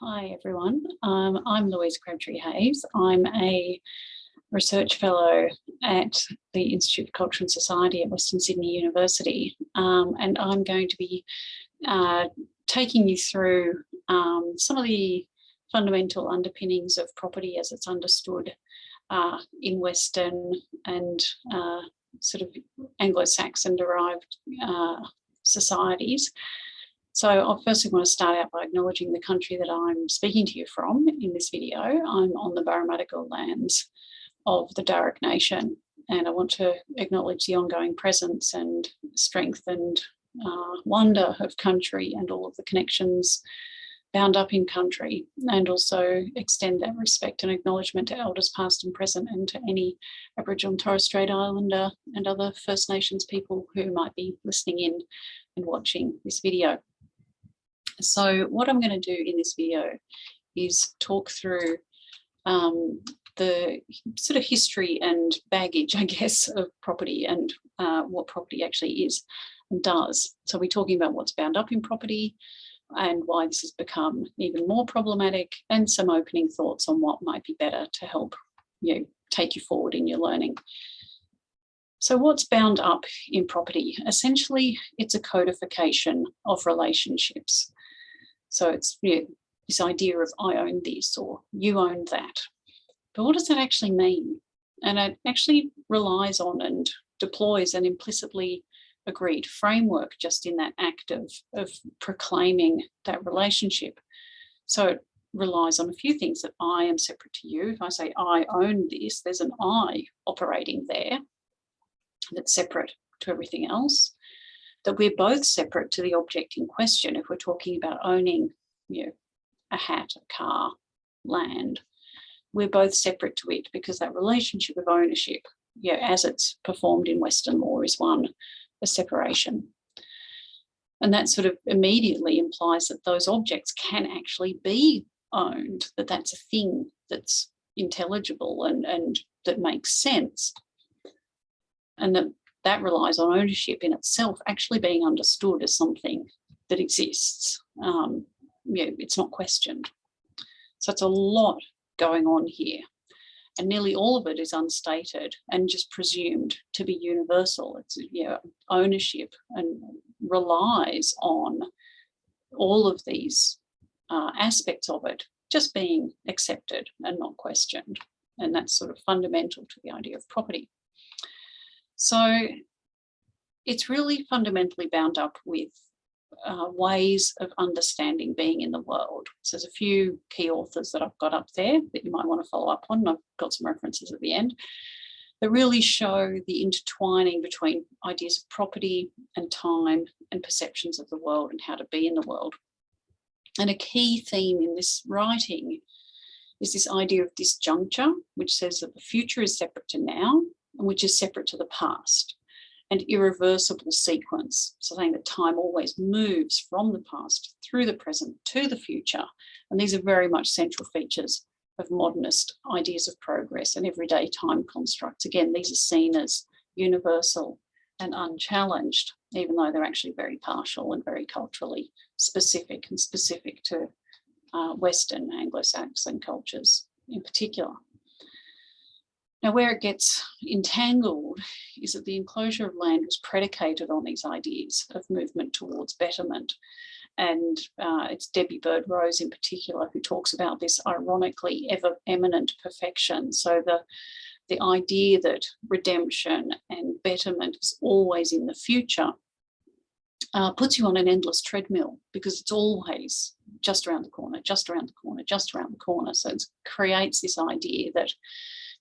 Hi everyone, I'm Louise Crabtree-Hayes. I'm a research fellow at the Institute for Culture and Society at Western Sydney University, and I'm going to be taking you through some of the fundamental underpinnings of property as it's understood in Western and sort of Anglo-Saxon derived societies. So I firstly want to start out by acknowledging the country that I'm speaking to you from in this video. I'm on the Barramatigal lands of the Darug Nation, and I want to acknowledge the ongoing presence and strength and wonder of country and all of the connections bound up in country, and also extend that respect and acknowledgement to elders past and present, and to any Aboriginal and Torres Strait Islander and other First Nations people who might be listening in and watching this video. So what I'm going to do in this video is talk through the sort of history and baggage, I guess, of property and what property actually is and does. So we're talking about what's bound up in property and why this has become even more problematic, and some opening thoughts on what might be better to help you take you forward in your learning. So what's bound up in property? Essentially, it's a codification of relationships. So it's this idea of I own this or you own that. But what does that actually mean? And it actually relies on and deploys an implicitly agreed framework just in that act of proclaiming that relationship. So it relies on a few things: that I am separate to you. If I say I own this, there's an I operating there that's separate to everything else. That we're both separate to the object in question. If we're talking about owning, a hat, a car, land, we're both separate to it, because that relationship of ownership, as it's performed in Western law, is one, a separation. And that sort of immediately implies that those objects can actually be owned, that that's a thing that's intelligible and that makes sense. And that relies on ownership in itself actually being understood as something that exists. It's not questioned. So it's a lot going on here. And nearly all of it is unstated and just presumed to be universal. It's ownership and relies on all of these aspects of it just being accepted and not questioned. And that's sort of fundamental to the idea of property. So it's really fundamentally bound up with ways of understanding being in the world. So there's a few key authors that I've got up there that you might want to follow up on, and I've got some references at the end that really show the intertwining between ideas of property and time and perceptions of the world and how to be in the world. And a key theme in this writing is this idea of disjuncture, which says that the future is separate to now, and which is separate to the past, and irreversible sequence, so saying that time always moves from the past through the present to the future. And these are very much central features of modernist ideas of progress and everyday time constructs. Again, these are seen as universal and unchallenged, even though they're actually very partial and very culturally specific, and specific to Western Anglo-Saxon cultures in particular. Now, where it gets entangled is that the enclosure of land was predicated on these ideas of movement towards betterment. And it's Debbie Bird Rose in particular who talks about this ironically ever eminent perfection. So the idea that redemption and betterment is always in the future puts you on an endless treadmill, because it's always just around the corner, just around the corner, just around the corner. So it creates this idea that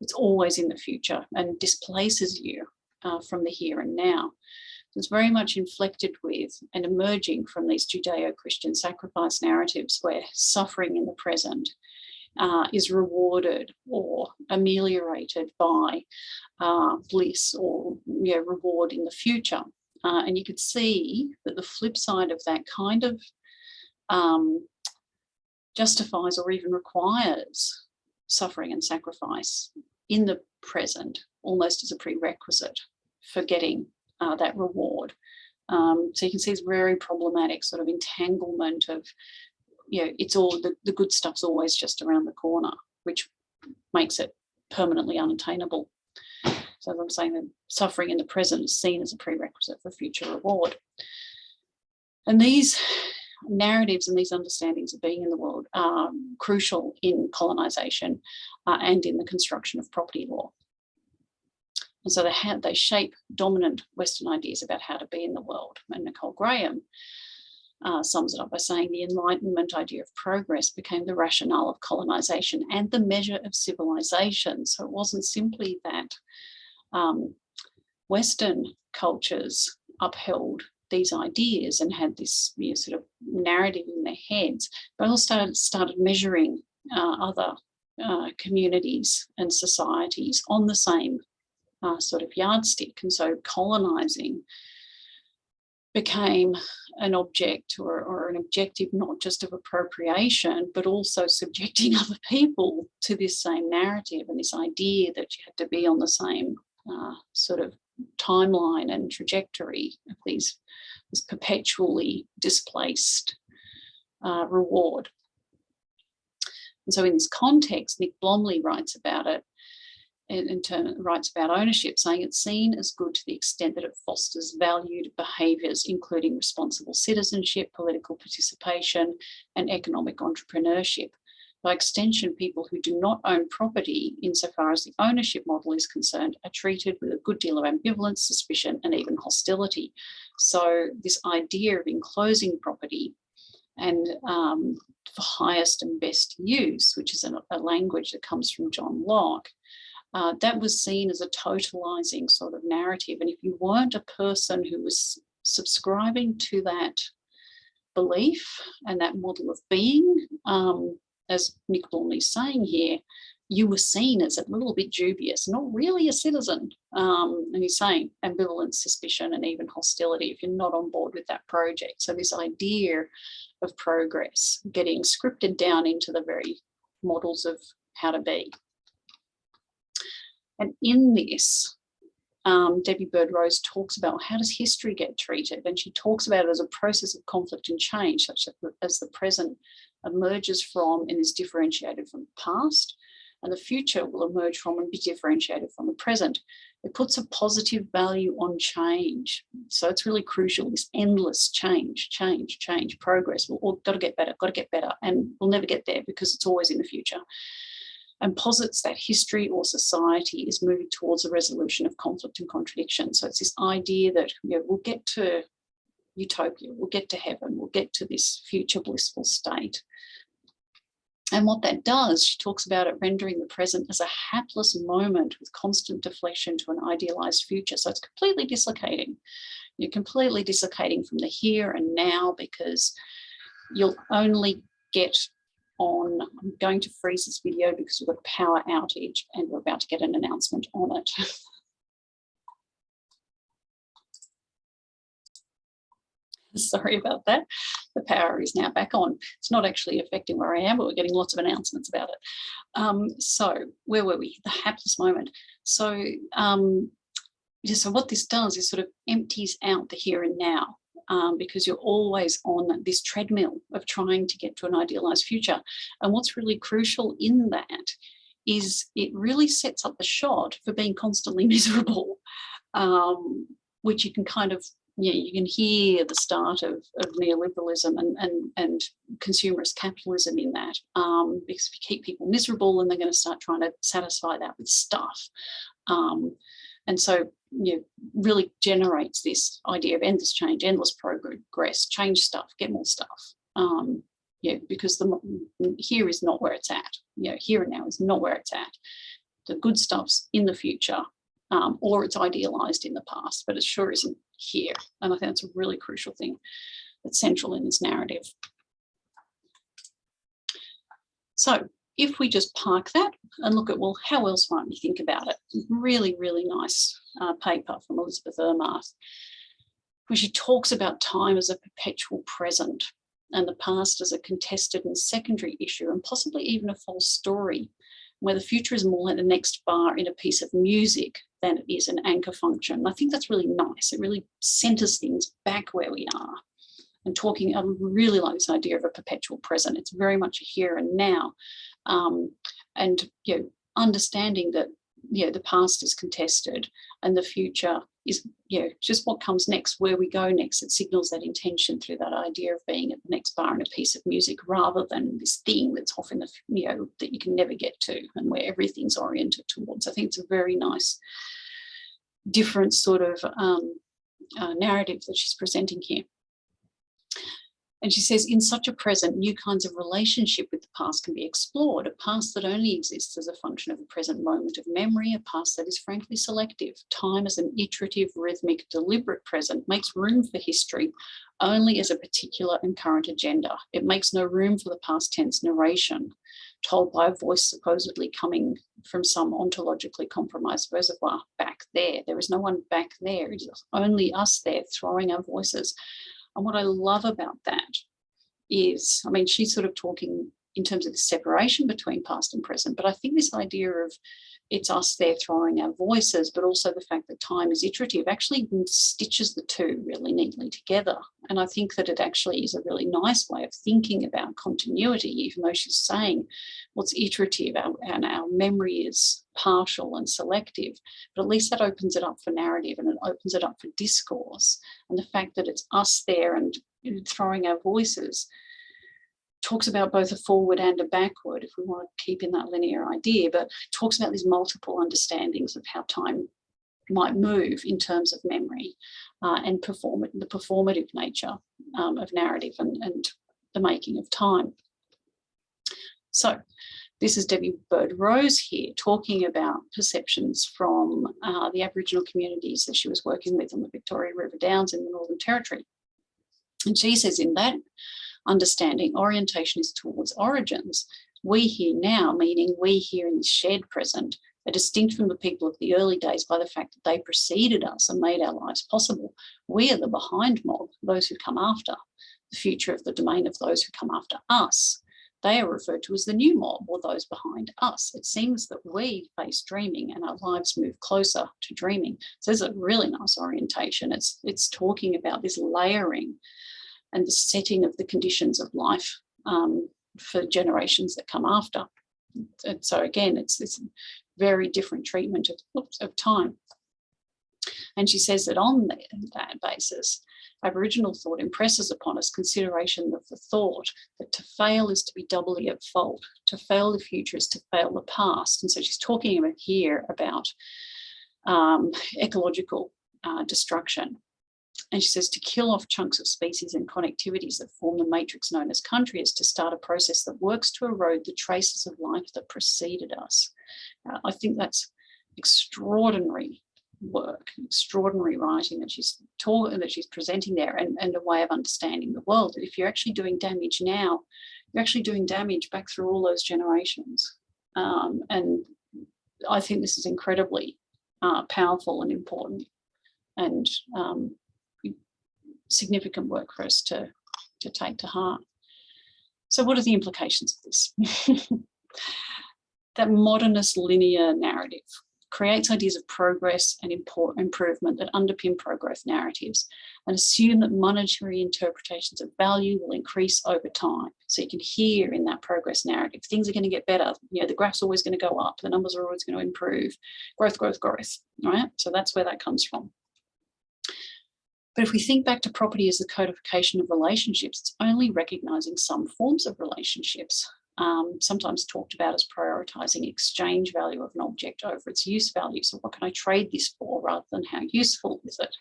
it's always in the future and displaces you from the here and now. It's very much inflected with and emerging from these Judeo-Christian sacrifice narratives where suffering in the present is rewarded or ameliorated by bliss or reward in the future. And you could see that the flip side of that kind of justifies or even requires suffering and sacrifice in the present, almost as a prerequisite for getting that reward. So you can see it's very problematic sort of entanglement of it's all the good stuff's always just around the corner, which makes it permanently unattainable. So as I'm saying, that suffering in the present is seen as a prerequisite for future reward. And these narratives and these understandings of being in the world are crucial in colonisation and in the construction of property law. And so they shape dominant Western ideas about how to be in the world. And Nicole Graham sums it up by saying the Enlightenment idea of progress became the rationale of colonisation and the measure of civilization. So it wasn't simply that Western cultures upheld these ideas and had this sort of narrative in their heads, but also started measuring other communities and societies on the same sort of yardstick. And so colonising became an object or an objective not just of appropriation, but also subjecting other people to this same narrative and this idea that you had to be on the same sort of timeline and trajectory of this perpetually displaced reward. And so in this context, Nick Blomley writes about it, writes about ownership, saying it's seen as good to the extent that it fosters valued behaviours, including responsible citizenship, political participation, and economic entrepreneurship. By extension, people who do not own property, insofar as the ownership model is concerned, are treated with a good deal of ambivalence, suspicion, and even hostility. So this idea of enclosing property and for highest and best use, which is a language that comes from John Locke, that was seen as a totalizing sort of narrative. And if you weren't a person who was subscribing to that belief and that model of being, as Nick Blomley's saying here, you were seen as a little bit dubious, not really a citizen. And he's saying ambivalence, suspicion, and even hostility if you're not on board with that project. So this idea of progress getting scripted down into the very models of how to be. And in this, Debbie Bird-Rose talks about how does history get treated, and she talks about it as a process of conflict and change, such that as the present emerges from and is differentiated from the past, and the future will emerge from and be differentiated from the present. It puts a positive value on change. So it's really crucial, this endless change, progress. We've got to get better, and we'll never get there because it's always in the future. And posits that history or society is moving towards a resolution of conflict and contradiction. So it's this idea that we'll get to utopia, we'll get to heaven, we'll get to this future blissful state. And what that does, she talks about it rendering the present as a hapless moment with constant deflection to an idealized future. So it's completely dislocating. You're completely dislocating from the here and now, because you'll only get on, I'm going to freeze this video because we've got a power outage and we're about to get an announcement on it. Sorry about that. The power is now back on. It's not actually affecting where I am, but we're getting lots of announcements about it. So where were we? The hapless moment. So, so what this does is sort of empties out the here and now, because you're always on this treadmill of trying to get to an idealized future. And what's really crucial in that is it really sets up the shot for being constantly miserable, which you can kind of, you can hear the start of neoliberalism and consumerist capitalism in that, because if you keep people miserable, then they're going to start trying to satisfy that with stuff. And so, really generates this idea of endless change, endless progress, change stuff, get more stuff. Because here is not where it's at. Here and now is not where it's at. The good stuff's in the future, or it's idealized in the past, but it sure isn't here. And I think that's a really crucial thing that's central in this narrative. So if we just park that and look at, well, how else might we think about it? Really, really nice paper from Elizabeth Ermarth, where she talks about time as a perpetual present and the past as a contested and secondary issue, and possibly even a false story, where the future is more like the next bar in a piece of music than it is an anchor function. And I think that's really nice. It really centers things back where we are. and talking, I really like this idea of a perpetual present. It's very much a here and now, and understanding that the past is contested and the future is just what comes next, where we go next. It signals that intention through that idea of being at the next bar in a piece of music, rather than this thing that's off in the that you can never get to and where everything's oriented towards. I think it's a very nice different sort of narrative that she's presenting here. And she says, in such a present, new kinds of relationship with the past can be explored, a past that only exists as a function of a present moment of memory, a past that is frankly selective. Time as an iterative, rhythmic, deliberate present makes room for history only as a particular and current agenda. It makes no room for the past tense narration told by a voice supposedly coming from some ontologically compromised reservoir back there. There is no one back there. It is only us there throwing our voices. And what I love about that is, I mean, she's sort of talking in terms of the separation between past and present, but I think this idea of it's us there throwing our voices, but also the fact that time is iterative actually stitches the two really neatly together. And I think that it actually is a really nice way of thinking about continuity, even though she's saying what's iterative and our memory is partial and selective, but at least that opens it up for narrative and it opens it up for discourse. And the fact that it's us there and throwing our voices talks about both a forward and a backward, if we want to keep in that linear idea, but talks about these multiple understandings of how time might move in terms of memory and the performative nature of narrative and the making of time. So this is Debbie Bird-Rose here talking about perceptions from the Aboriginal communities that she was working with on the Victoria River Downs in the Northern Territory. And she says in that understanding, orientation is towards origins. We here now, meaning we here in the shared present, are distinct from the people of the early days by the fact that they preceded us and made our lives possible. We are the behind mob, those who come after, the future of the domain of those who come after us. They are referred to as the new mob, or those behind us. It seems that we face dreaming and our lives move closer to dreaming. So there's a really nice orientation. It's talking about this layering and the setting of the conditions of life for generations that come after. And so again, it's this very different treatment of time. And she says that on that basis, Aboriginal thought impresses upon us consideration of the thought that to fail is to be doubly at fault. To fail the future is to fail the past. And so she's talking about here about ecological destruction. And she says to kill off chunks of species and connectivities that form the matrix known as country is to start a process that works to erode the traces of life that preceded us. I think that's extraordinary work, extraordinary writing that she's presenting there, and a way of understanding the world. That if you're actually doing damage now, you're actually doing damage back through all those generations. And I think this is incredibly powerful and important and significant work for us to take to heart. So what are the implications of this? That modernist linear narrative creates ideas of progress and improvement that underpin progress narratives and assume that monetary interpretations of value will increase over time. So you can hear in that progress narrative, things are going to get better. The graph's always going to go up. The numbers are always going to improve. Growth, growth, growth, right? So that's where that comes from. But if we think back to property as the codification of relationships, it's only recognising some forms of relationships, sometimes talked about as prioritising exchange value of an object over its use value. So what can I trade this for rather than how useful is it?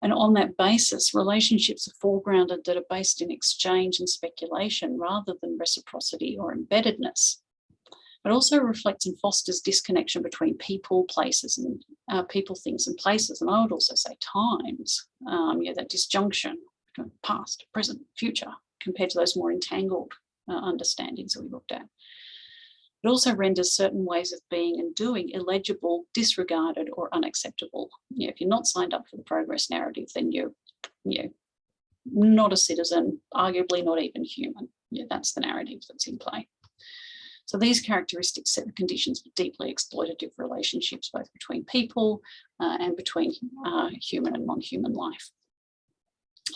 And on that basis, relationships are foregrounded that are based in exchange and speculation rather than reciprocity or embeddedness. It also reflects and fosters disconnection between people, places, and people, things, and places. And I would also say times, that disjunction between past, present, future, compared to those more entangled understandings that we looked at. It also renders certain ways of being and doing illegible, disregarded, or unacceptable. If you're not signed up for the progress narrative, then you're not a citizen, arguably not even human. That's the narrative that's in play. So these characteristics set the conditions for deeply exploitative relationships, both between people and between human and non-human life.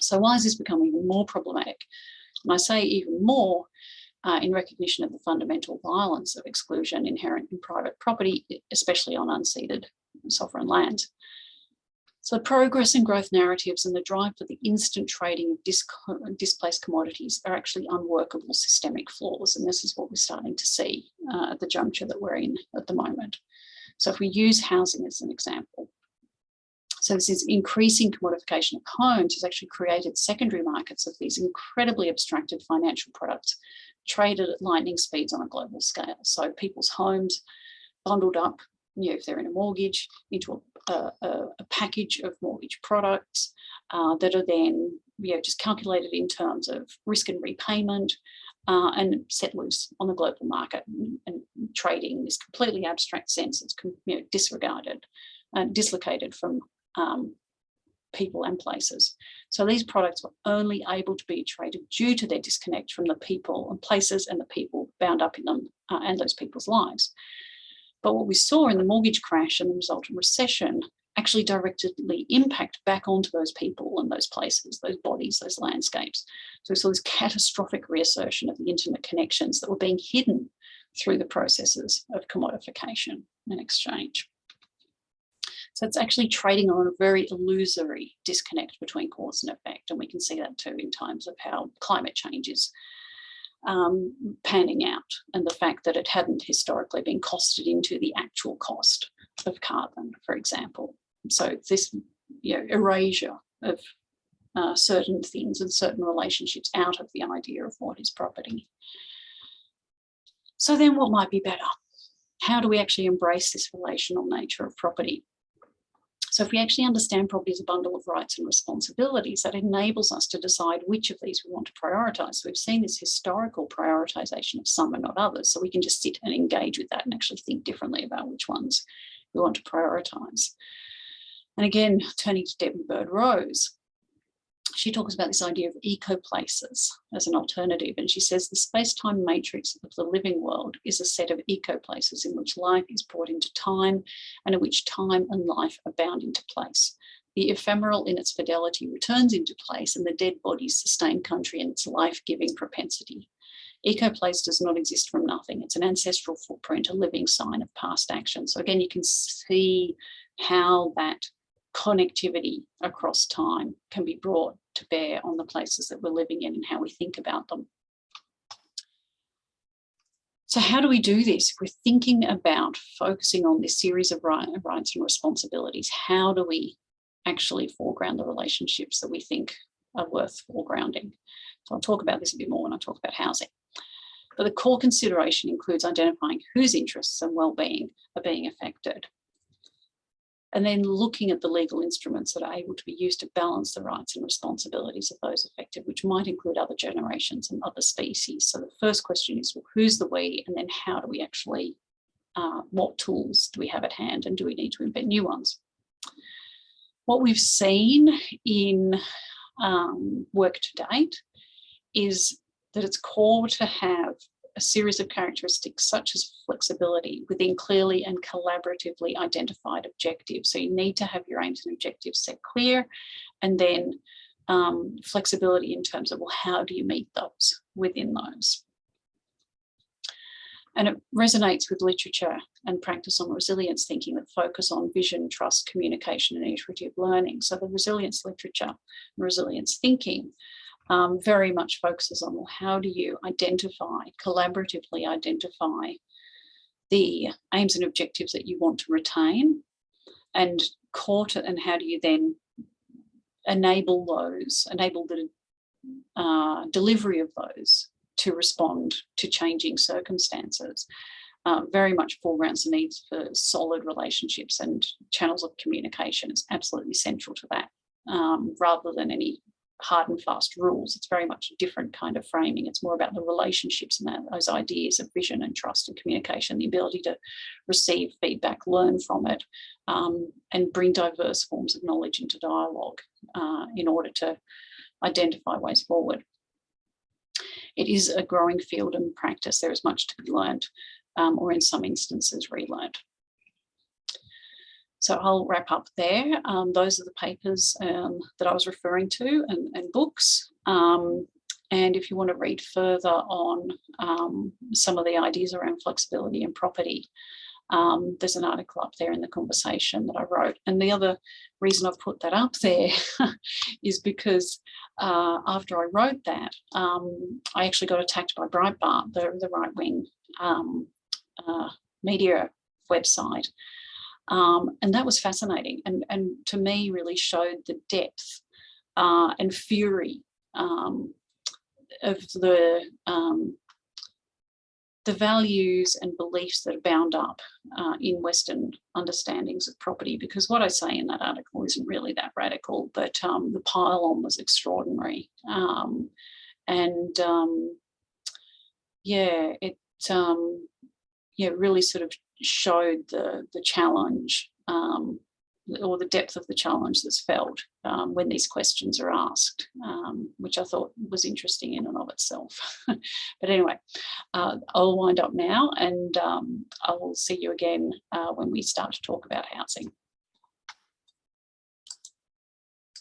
So why has this become even more problematic? And I say even more in recognition of the fundamental violence of exclusion inherent in private property, especially on unceded sovereign land. So progress and growth narratives and the drive for the instant trading of displaced commodities are actually unworkable systemic flaws. And this is what we're starting to see at the juncture that we're in at the moment. So if we use housing as an example, so this is increasing commodification of homes has actually created secondary markets of these incredibly abstracted financial products traded at lightning speeds on a global scale. So people's homes bundled up, if they're in a mortgage, into a package of mortgage products that are then just calculated in terms of risk and repayment and set loose on the global market and trading in this completely abstract sense. It's disregarded and dislocated from people and places. So these products were only able to be traded due to their disconnect from the people and places and the people bound up in them and those people's lives. But what we saw in the mortgage crash and the resultant recession actually directly impact back onto those people and those places, those bodies, those landscapes. So we saw this catastrophic reassertion of the intimate connections that were being hidden through the processes of commodification and exchange. So it's actually trading on a very illusory disconnect between cause and effect. And we can see that too in terms of how climate change is panning out and the fact that it hadn't historically been costed into the actual cost of carbon, for example. So this erasure of certain things and certain relationships out of the idea of what is property. So then what might be better? How do we actually embrace this relational nature of property? So if we actually understand property as a bundle of rights and responsibilities, that enables us to decide which of these we want to prioritise. So we've seen this historical prioritisation of some and not others, so we can just sit and engage with that and actually think differently about which ones we want to prioritise. And again, turning to Debbie Bird-Rose, she talks about this idea of eco-places as an alternative, and she says the space-time matrix of the living world is a set of eco-places in which life is brought into time and in which time and life are bound into place. The ephemeral in its fidelity returns into place, and the dead bodies sustain country in its life-giving propensity. Eco-place does not exist from nothing. It's an ancestral footprint, a living sign of past action. So again, you can see how that connectivity across time can be brought to bear on the places that we're living in and how we think about them. So how do we do this? If we're thinking about focusing on this series of rights and responsibilities, how do we actually foreground the relationships that we think are worth foregrounding? So I'll talk about this a bit more when I talk about housing. But the core consideration includes identifying whose interests and well-being are being affected, and then looking at the legal instruments that are able to be used to balance the rights and responsibilities of those affected, which might include other generations and other species. So the first question is, well, who's the we, and then how do we actually, what tools do we have at hand, and do we need to invent new ones? What we've seen in work to date is that it's core to have a series of characteristics such as flexibility within clearly and collaboratively identified objectives. So you need to have your aims and objectives set clear, and then flexibility in terms of, well, how do you meet those within those? And it resonates with literature and practice on resilience thinking that focus on vision, trust, communication, and iterative learning. So the resilience literature and resilience thinking very much focuses on, well, how do you collaboratively identify the aims and objectives that you want to retain and court it, and how do you then enable the delivery of those to respond to changing circumstances. Very much foregrounds the needs for solid relationships and channels of communication. It's absolutely central to that, rather than any hard and fast rules. It's very much a different kind of framing. It's more about the relationships and those ideas of vision and trust and communication, the ability to receive feedback, learn from it, and bring diverse forms of knowledge into dialogue in order to identify ways forward. It is a growing field and practice. There is much to be learned, or in some instances relearned. So I'll wrap up there. Those are the papers that I was referring to, and books. And if you want to read further on some of the ideas around flexibility and property, there's an article up there in the conversation that I wrote. And the other reason I've put that up there is because after I wrote that, I actually got attacked by Breitbart, the right-wing media website. And that was fascinating, and to me really showed the depth and fury of the values and beliefs that are bound up in Western understandings of property. Because what I say in that article isn't really that radical, but the pile-on was extraordinary. It really sort of showed the challenge, or the depth of the challenge that's felt when these questions are asked, which I thought was interesting in and of itself. But anyway, I'll wind up now, and I will see you again when we start to talk about housing.